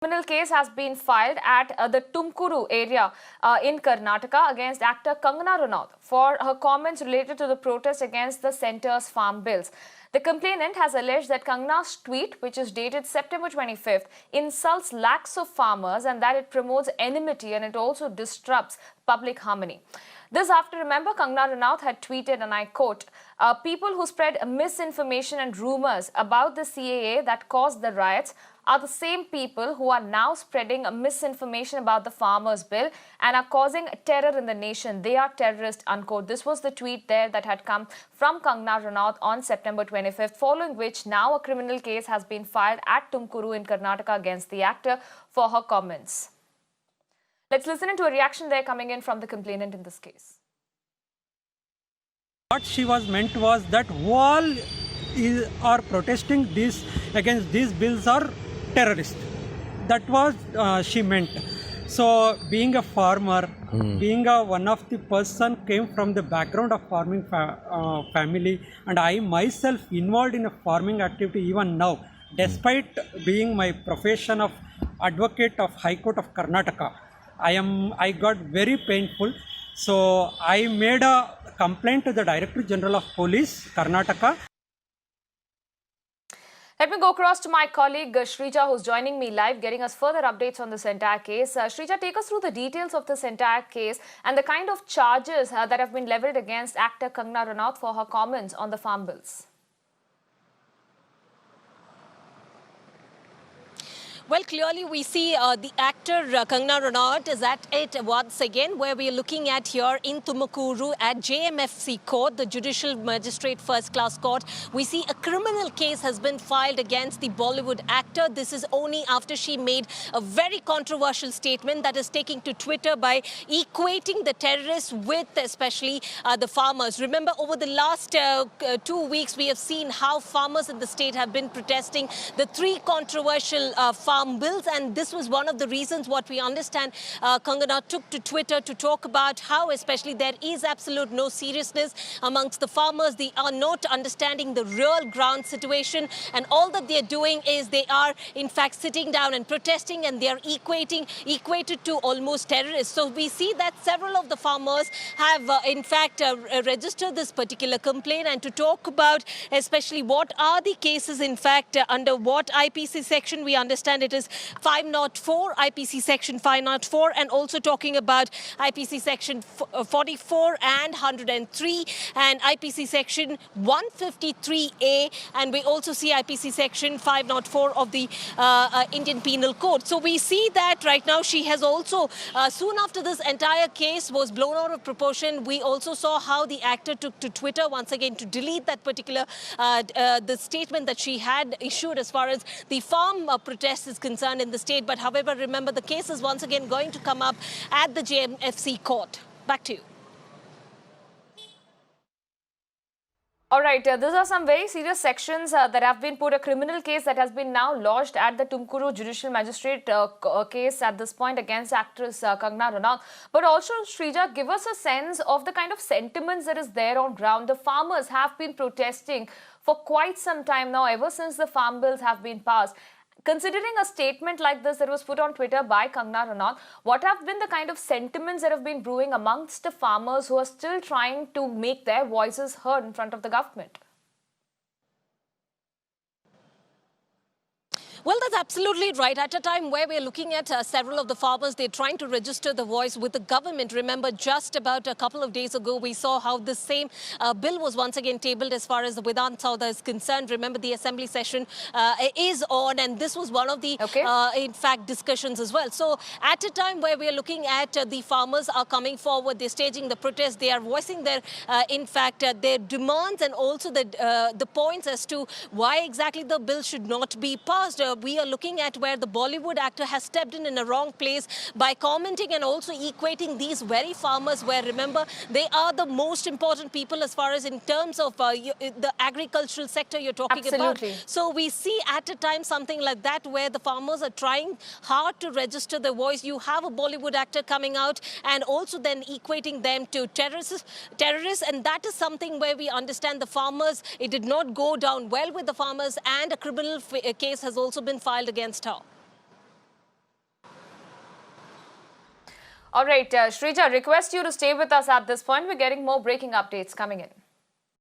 Criminal case has been filed at the Tumkuru area in Karnataka against actor Kangana Ranaut for her comments related to the protest against the centre's farm bills. The complainant has alleged that Kangana's tweet, which is dated September 25th, insults lakhs of farmers and that it promotes enmity and it also disrupts public harmony. This after, remember, Kangana Ranaut had tweeted, and I quote, people who spread misinformation and rumors about the CAA that caused the riots are the same people who are now spreading misinformation about the farmers' bill and are causing terror in the nation. They are terrorists, unquote. This was the tweet there that had come from Kangana Ranaut on September 25th, following which now a criminal case has been filed at Tumkuru in Karnataka against the actor for her comments. Let's listen into a reaction there coming in from the complainant in this case. What she was meant was that who all are protesting this against these bills are terrorists. That was she meant. So being a farmer, being one of the person came from the background of farming family, and I myself involved in a farming activity even now, despite being my profession of advocate of High Court of Karnataka. I got very painful. So I made a complaint to the Director General of Police, Karnataka. Let me go across to my colleague Shrija, who's joining me live, getting us further updates on this entire case. Shrija, take us through the details of this entire case and the kind of charges that have been leveled against actor Kangana Ranaut for her comments on the farm bills. Well, clearly we see the actor Kangana Ranaut is at it once again, where we are looking at here in Tumkuru at JMFC Court, the Judicial Magistrate First Class Court. We see a criminal case has been filed against the Bollywood actor. This is only after she made a very controversial statement that is taking to Twitter by equating the terrorists with especially the farmers. Remember, over the last 2 weeks, we have seen how farmers in the state have been protesting the three controversial farm bills, and this was one of the reasons what we understand Kangana took to Twitter to talk about how especially there is absolute no seriousness amongst the farmers. They are not understanding the real ground situation, and all that they are doing is they are in fact sitting down and protesting, and they are equated to almost terrorists. So we see that several of the farmers have in fact registered this particular complaint, and to talk about especially what are the cases in fact under what IPC section. We understand it is 504, IPC section 504, and also talking about IPC section 44 and 103 and IPC section 153A, and we also see IPC section 504 of the Indian Penal Code. So we see that right now she has also, soon after this entire case was blown out of proportion, we also saw how the actor took to Twitter once again to delete that particular the statement that she had issued as far as the farm protest is concerned in the state. But however, remember, the case is once again going to come up at the JMFC court. Back to you. All right, these are some very serious sections that have been put. A criminal case that has been now lodged at the Tumkuru Judicial Magistrate case at this point against actress Kangana Ranaut. But also, Shrija, give us a sense of the kind of sentiments that is there on ground. The farmers have been protesting for quite some time now, ever since the farm bills have been passed. Considering a statement like this that was put on Twitter by Kangana Ranaut, what have been the kind of sentiments that have been brewing amongst the farmers who are still trying to make their voices heard in front of the government? Well, that's absolutely right. At a time where we're looking at several of the farmers, they're trying to register the voice with the government. Remember, just about a couple of days ago, we saw how the same bill was once again tabled as far as the Vidhan Sabha is concerned. Remember, the assembly session is on, and this was one of the, in fact, discussions as well. So at a time where we're looking at the farmers are coming forward, they're staging the protest, they are voicing their, in fact, their demands and also the points as to why exactly the bill should not be passed. We are looking at where the Bollywood actor has stepped in a wrong place by commenting and also equating these very farmers where, remember, they are the most important people as far as in terms of the agricultural sector you're talking about. So we see at a time something like that where the farmers are trying hard to register their voice. You have a Bollywood actor coming out and also then equating them to terrorists, and that is something where we understand the farmers, it did not go down well with the farmers, and a criminal case has also been filed against her. All right, Shrija, request you to stay with us at this point. We're getting more breaking updates coming in.